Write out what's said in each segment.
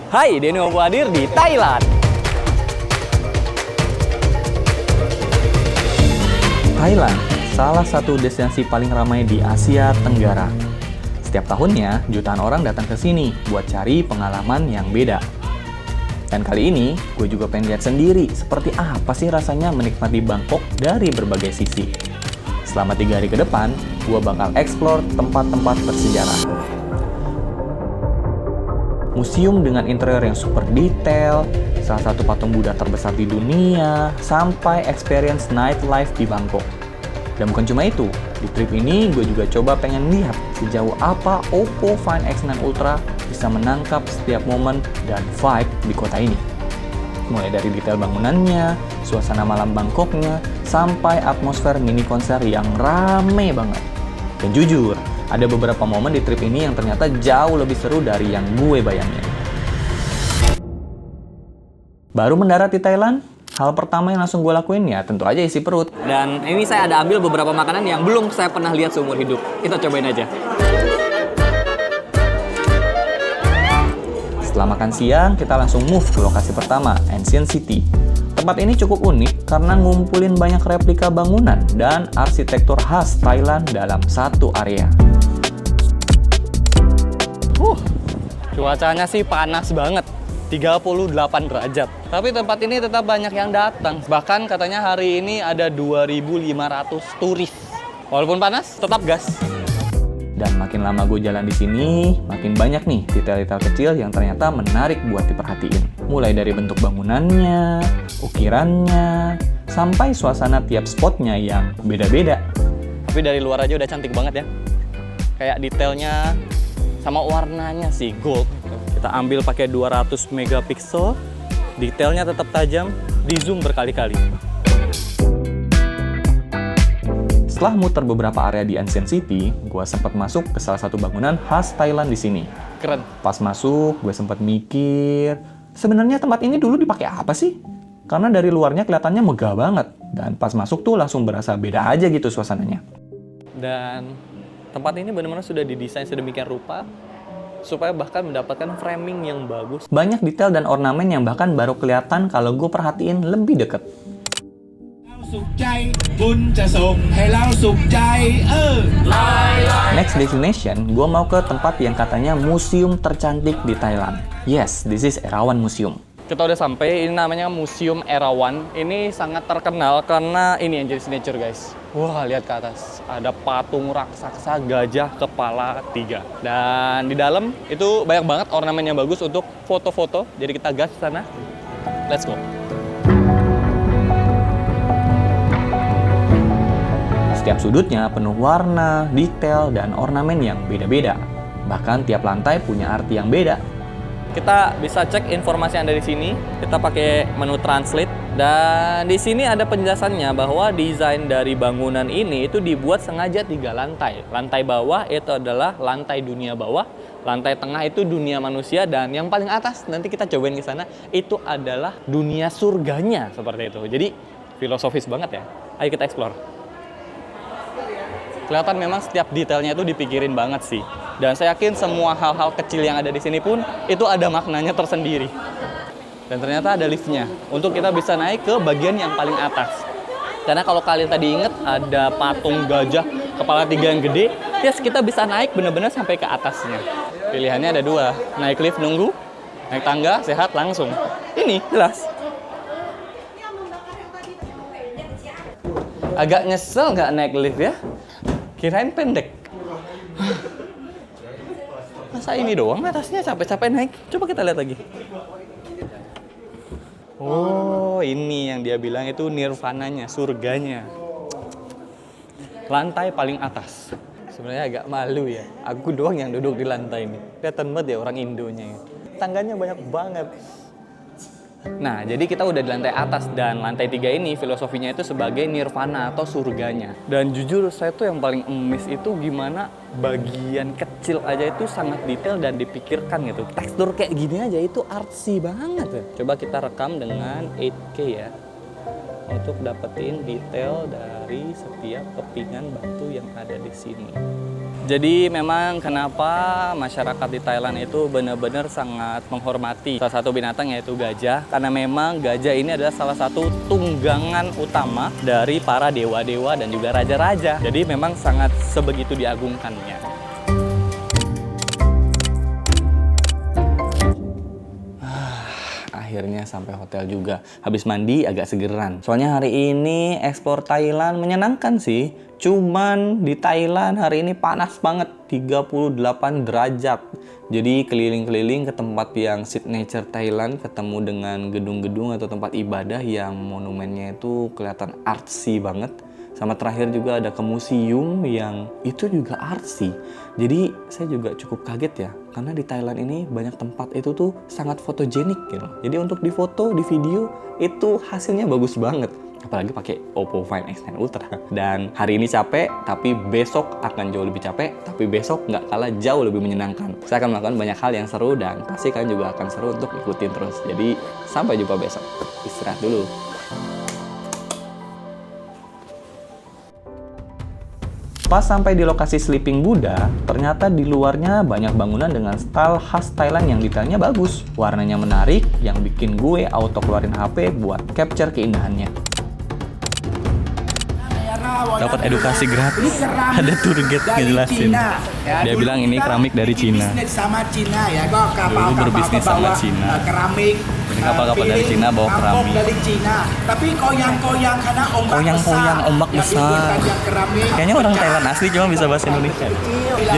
Hai, Denny mau hadir di Thailand. Thailand, salah satu destinasi paling ramai di Asia Tenggara. Setiap tahunnya, jutaan orang datang ke sini buat cari pengalaman yang beda. Dan kali ini, gue juga pengen lihat sendiri seperti apa sih rasanya menikmati Bangkok dari berbagai sisi. Selama 3 hari ke depan, gue bakal explore tempat-tempat bersejarah. Museum dengan interior yang super detail, salah satu patung Buddha terbesar di dunia, sampai experience nightlife di Bangkok. Dan bukan cuma itu, di trip ini gue juga coba pengen lihat sejauh apa Oppo Find X9 Ultra bisa menangkap setiap momen dan vibe di kota ini. Mulai dari detail bangunannya, suasana malam Bangkoknya, sampai atmosfer mini konser yang rame banget. Dan jujur, ada beberapa momen di trip ini yang ternyata jauh lebih seru dari yang gue bayangin. Baru mendarat di Thailand, hal pertama yang langsung gue lakuin ya tentu aja isi perut. Dan ini saya ada ambil beberapa makanan yang belum saya pernah lihat seumur hidup. Kita cobain aja. Setelah makan siang, kita langsung move ke lokasi pertama, Ancient City. Tempat ini cukup unik karena ngumpulin banyak replika bangunan dan arsitektur khas Thailand dalam satu area. Cuacanya sih panas banget, 38 derajat. Tapi tempat ini tetap banyak yang datang. Bahkan katanya hari ini ada 2.500 turis. Walaupun panas, tetap gas. Dan makin lama gue jalan di sini, makin banyak nih detail-detail kecil yang ternyata menarik buat diperhatiin. Mulai dari bentuk bangunannya, ukirannya, sampai suasana tiap spotnya yang beda-beda. Tapi dari luar aja udah cantik banget ya. Kayak detailnya sama warnanya sih gold. Kita ambil pakai 200 megapiksel, detailnya tetap tajam, di zoom berkali-kali. Setelah muter beberapa area di Ancient City, gue sempat masuk ke salah satu bangunan khas Thailand di sini. Keren. Pas masuk, gue sempat mikir, sebenarnya tempat ini dulu dipakai apa sih? Karena dari luarnya kelihatannya megah banget, dan pas masuk tuh langsung berasa beda aja gitu suasananya. Dan tempat ini benar-benar sudah didesain sedemikian rupa supaya bahkan mendapatkan framing yang bagus. Banyak detail dan ornamen yang bahkan baru kelihatan kalau gue perhatiin lebih deket. Next destination, gue mau ke tempat yang katanya museum tercantik di Thailand. Yes, this is Erawan Museum. Kita udah sampai, ini namanya Museum Erawan. Ini sangat terkenal karena ini yang jadi signature guys. Wah, lihat ke atas. Ada patung raksasa gajah kepala 3. Dan di dalam itu banyak banget ornamen yang bagus untuk foto-foto. Jadi kita gas ke sana. Let's go. Setiap sudutnya penuh warna, detail, dan ornamen yang beda-beda. Bahkan tiap lantai punya arti yang beda. Kita bisa cek informasi yang ada di sini. Kita pakai menu translate. Dan di sini ada penjelasannya bahwa desain dari bangunan ini itu dibuat sengaja 3 lantai. Lantai bawah itu adalah lantai dunia bawah. Lantai tengah itu dunia manusia. Dan yang paling atas, nanti kita cobain ke sana, itu adalah dunia surganya. Seperti itu. Jadi filosofis banget ya. Ayo kita explore. Kelihatan memang setiap detailnya itu dipikirin banget sih. Dan saya yakin semua hal-hal kecil yang ada di sini pun itu ada maknanya tersendiri. Dan ternyata ada liftnya untuk kita bisa naik ke bagian yang paling atas. Karena kalau kalian tadi inget ada patung gajah kepala 3 yang gede, ya kita bisa naik benar-benar sampai ke atasnya. Pilihannya ada 2, naik lift nunggu, naik tangga sehat langsung. Ini jelas. Agak nyesel nggak naik lift ya? Kirain pendek. Masa ini doang atasnya capek-capek naik? Coba kita lihat lagi. Oh, ini yang dia bilang itu nirvananya, surganya. Lantai paling atas. Sebenarnya agak malu ya. Aku doang yang duduk di lantai ini. Kelihatan banget ya orang Indonya. Tangganya banyak banget. Nah, jadi kita udah di lantai atas dan lantai 3 ini filosofinya itu sebagai nirvana atau surganya. Dan jujur saya tuh yang paling emis itu gimana bagian kecil aja itu sangat detail dan dipikirkan gitu. Tekstur kayak gini aja itu artsy banget ya. Coba kita rekam dengan 8K ya. Untuk dapetin detail dari setiap kepingan batu yang ada di sini. Jadi memang kenapa masyarakat di Thailand itu benar-benar sangat menghormati salah satu binatang yaitu gajah. Karena memang gajah ini adalah salah satu tunggangan utama dari para dewa-dewa dan juga raja-raja. Jadi memang sangat sebegitu diagungkannya. Akhirnya sampai hotel juga. Habis mandi agak segeran. Soalnya hari ini eksplor Thailand menyenangkan sih. Cuman di Thailand hari ini panas banget, 38 derajat. Jadi keliling-keliling ke tempat yang signature Thailand, ketemu dengan gedung-gedung atau tempat ibadah yang monumennya itu kelihatan artsy banget. Sama terakhir juga ada ke museum yang itu juga artsy. Jadi saya juga cukup kaget ya, karena di Thailand ini banyak tempat itu tuh sangat fotogenik gitu. Jadi untuk di foto, di video itu hasilnya bagus banget. Apalagi pakai Oppo Find X9 Ultra. Dan hari ini capek, tapi besok akan jauh lebih capek. Tapi besok nggak kalah jauh lebih menyenangkan. Saya akan melakukan banyak hal yang seru dan pasti kalian juga akan seru untuk ikutin terus. Jadi sampai jumpa besok. Istirahat dulu. Pas sampai di lokasi Sleeping Buddha, ternyata di luarnya banyak bangunan dengan style khas Thailand yang detailnya bagus. Warnanya menarik, yang bikin gue auto keluarin HP buat capture keindahannya. Dapat edukasi gratis. Ada tour guide ngejelasin. Dia bilang ini keramik dari Cina. Dulu berbisnis sama Cina. Ini kapal-kapal dari Cina bawa keramik. Tapi koyang-koyang karena Koyang-koyang ombak besar. Kayaknya orang Thailand asli cuma bisa bahasa Indonesia.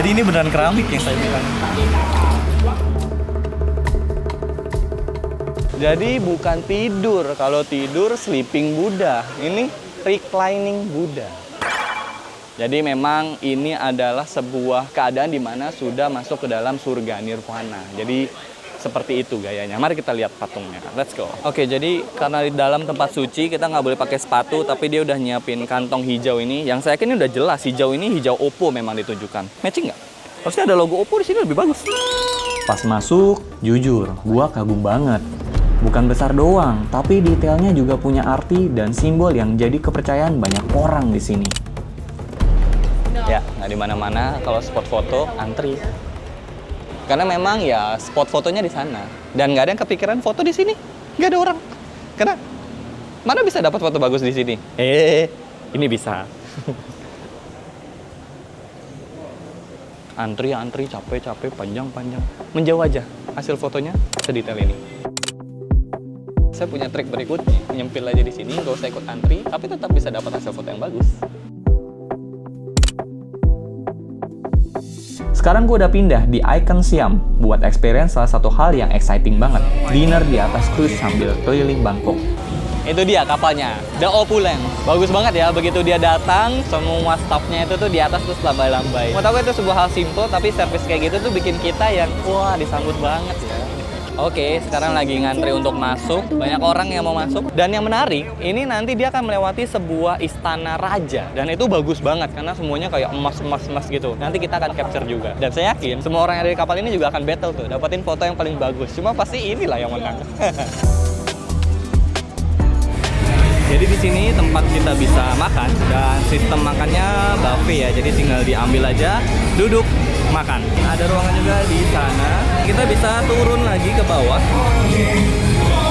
Jadi ini beneran keramik yang saya bilang. Jadi bukan tidur. Kalau tidur sleeping Buddha. Ini reclining Buddha. Jadi memang ini adalah sebuah keadaan di mana sudah masuk ke dalam surga nirvana. Jadi seperti itu gayanya. Mari kita lihat patungnya. Let's go. Oke, jadi karena di dalam tempat suci kita nggak boleh pakai sepatu, tapi dia udah nyiapin kantong hijau ini. Yang saya yakin ini udah jelas hijau ini hijau Oppo memang ditunjukkan. Matching nggak? Harusnya ada logo Oppo di sini lebih bagus. Pas masuk, jujur, gua kagum banget. Bukan besar doang, tapi detailnya juga punya arti dan simbol yang jadi kepercayaan banyak orang di sini. Ya, nggak di mana-mana kalau spot foto antri. Karena memang ya spot fotonya di sana dan nggak ada yang kepikiran foto di sini, nggak ada orang. Karena mana bisa dapat foto bagus di sini? Ini bisa. Antri, capek, panjang. Menjauh aja hasil fotonya sedetail ini. Saya punya trik berikutnya, nyempil aja di sini, nggak usah ikut antri, tapi tetap bisa dapat hasil foto yang bagus. Sekarang gue udah pindah di Icon Siam buat experience salah satu hal yang exciting banget. Dinner di atas cruise sambil keliling Bangkok. Itu dia kapalnya, The Opulence. Bagus banget ya, begitu dia datang, semua staffnya itu tuh di atas terus lambai-lambai. Mau tahu itu sebuah hal simple, tapi service kayak gitu tuh bikin kita yang, wah disambut banget ya. Oke, sekarang lagi ngantri untuk masuk. Banyak orang yang mau masuk. Dan yang menarik, ini nanti dia akan melewati sebuah istana raja. Dan itu bagus banget, karena semuanya kayak emas gitu. Nanti kita akan capture juga. Dan saya yakin, semua orang yang ada di kapal ini juga akan battle tuh. Dapetin foto yang paling bagus. Cuma pasti inilah yang menang. Jadi di sini tempat kita bisa makan. Dan sistem makannya buffet ya. Jadi tinggal diambil aja, duduk, makan. Ada ruangan juga di sana. Kita bisa turun lagi ke bawah.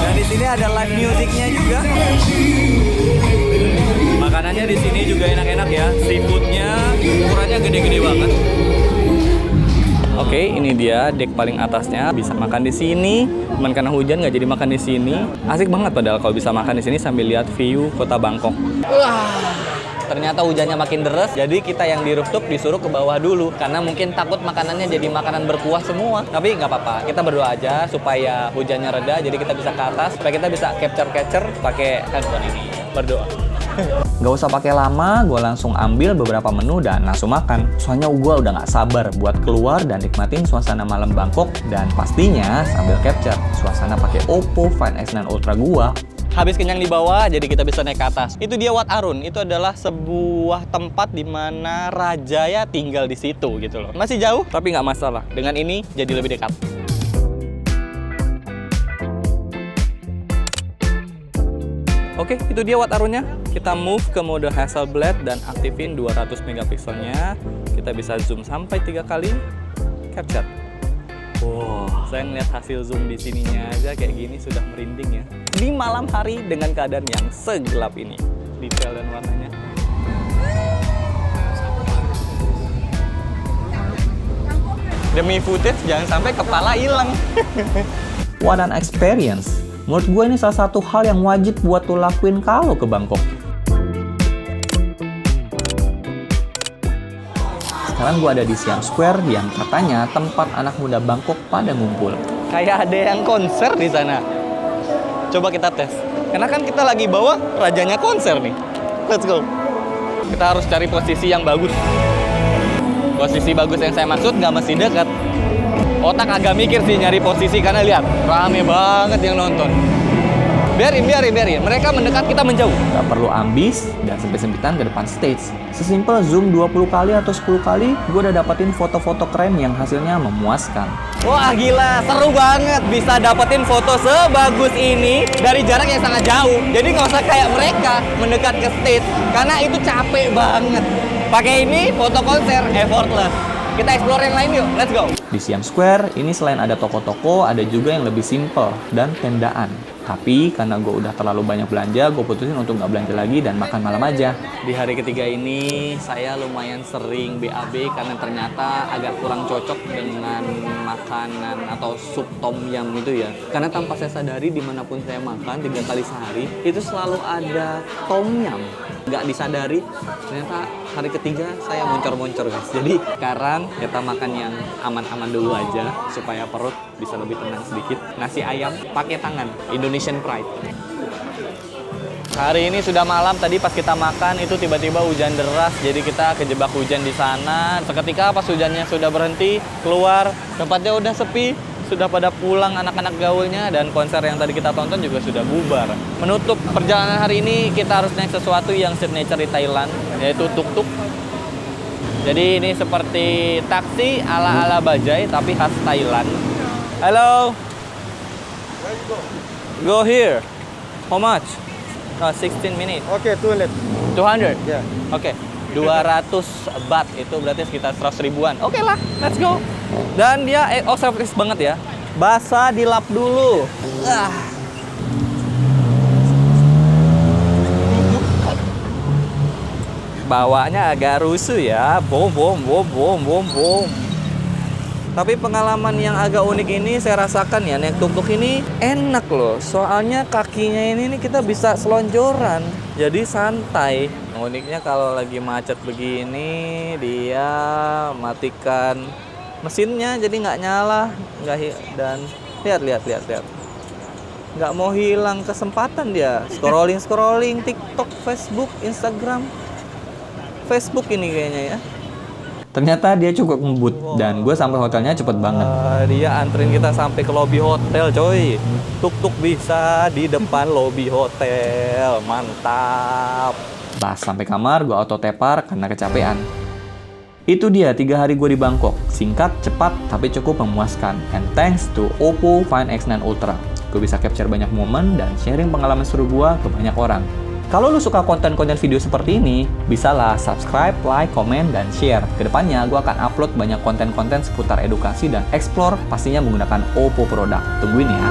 Dan di sini ada live musicnya juga. Makanannya di sini juga enak-enak ya. Seafoodnya ukurannya gede-gede banget. Oke, ini dia deck paling atasnya. Bisa makan di sini. Cuman karena hujan nggak jadi makan di sini. Asik banget padahal kalau bisa makan di sini sambil lihat view kota Bangkok. Ternyata hujannya makin deras, jadi kita yang di rooftop disuruh ke bawah dulu. Karena mungkin takut makanannya jadi makanan berkuah semua. Tapi nggak apa-apa, kita berdoa aja supaya hujannya reda, jadi kita bisa ke atas, supaya kita bisa capture pakai handphone ini. Berdoa. Gak usah pakai lama, gue langsung ambil beberapa menu dan langsung makan. Soalnya gue udah gak sabar buat keluar dan nikmatin suasana malam Bangkok. Dan pastinya sambil capture suasana pakai Oppo Find X9 Ultra gue. Habis kenyang di bawah, jadi kita bisa naik ke atas. Itu dia Wat Arun. Itu adalah sebuah tempat di mana raja ya tinggal di situ gitu loh. Masih jauh, tapi nggak masalah. Dengan ini jadi lebih dekat. Oke, itu dia Wat Arunnya. Kita move ke mode Hasselblad dan aktifin 200 megapikselnya. Kita bisa zoom sampai 3 kali. Capture. Wow, saya ngeliat hasil zoom di sininya aja kayak gini sudah merinding ya. Di malam hari dengan keadaan yang segelap ini. Detail dan warnanya. Demi footage jangan sampai kepala hilang. What an experience. Menurut gue ini salah satu hal yang wajib buat lo lakuin kalau ke Bangkok. Sekarang gue ada di Siam Square yang katanya tempat anak muda Bangkok pada ngumpul. Kayak ada yang konser di sana. Coba kita tes. Karena kan kita lagi bawa rajanya konser nih. Let's go. Kita harus cari posisi yang bagus. Posisi bagus yang saya maksud nggak mesti dekat. Otak agak mikir sih nyari posisi karena lihat rame banget yang nonton. Biarin. Mereka mendekat, kita menjauh. Gak perlu ambis dan sempit-sempitan ke depan stage. Sesimpel zoom 20 kali atau 10 kali, gue udah dapetin foto-foto keren yang hasilnya memuaskan. Wah gila, seru banget bisa dapetin foto sebagus ini dari jarak yang sangat jauh. Jadi nggak usah kayak mereka mendekat ke stage, karena itu capek banget. Pakai ini, foto konser, effortless. Kita explore yang lain yuk, let's go. Di Siam Square, ini selain ada toko-toko, ada juga yang lebih simple dan tendaan. Tapi karena gue udah terlalu banyak belanja, gue putusin untuk nggak belanja lagi dan makan malam aja. Di hari ketiga ini, saya lumayan sering BAB karena ternyata agak kurang cocok dengan makanan atau sup tom yum itu ya. Karena tanpa saya sadari, dimanapun saya makan 3 kali sehari, itu selalu ada tom yum. Nggak disadari, ternyata hari ketiga saya moncor-moncor guys. Jadi sekarang kita makan yang aman-aman dulu aja, supaya perut bisa lebih tenang sedikit. Nasi ayam pakai tangan, Indonesian Pride. Hari ini sudah malam, tadi pas kita makan itu tiba-tiba hujan deras, jadi kita kejebak hujan di sana. Seketika pas hujannya sudah berhenti, keluar, tempatnya udah sepi, sudah pada pulang anak-anak gaulnya, dan konser yang tadi kita tonton juga sudah bubar. Menutup perjalanan hari ini, kita harus naik sesuatu yang signature di Thailand, yaitu tuk-tuk. Jadi ini seperti taksi ala-ala Bajai, tapi khas Thailand. Hello. Go here. How much? 16 minutes. Okay, 200. 200? Yeah. Oke. 200 baht itu berarti sekitar 100 ribuan. Oke lah, let's go. Dan dia service banget ya. Basah dilap dulu. Bawanya agak rusuh ya. Bom. Tapi pengalaman yang agak unik ini saya rasakan ya, naik tuk-tuk ini enak loh. Soalnya kakinya ini kita bisa selonjoran. Jadi santai. Uniknya kalau lagi macet begini, dia matikan mesinnya jadi nggak nyala, dan lihat. Nggak mau hilang kesempatan dia. Scrolling TikTok, Facebook, Instagram. Facebook ini kayaknya ya. Ternyata dia cukup ngebut dan gue sampai hotelnya cepet banget. Dia anterin kita sampai ke lobi hotel, coy. Tuk-tuk bisa di depan lobi hotel, mantap. Pas sampai kamar, gue auto tepar karena kecapean. Itu dia 3 hari gue di Bangkok. Singkat, cepat, tapi cukup memuaskan. And thanks to Oppo Find X9 Ultra, gue bisa capture banyak momen dan sharing pengalaman seru gue ke banyak orang. Kalau lu suka konten-konten video seperti ini, bisalah subscribe, like, komen, dan share. Kedepannya, gue akan upload banyak konten-konten seputar edukasi dan explore, pastinya menggunakan Oppo produk. Tungguin ya.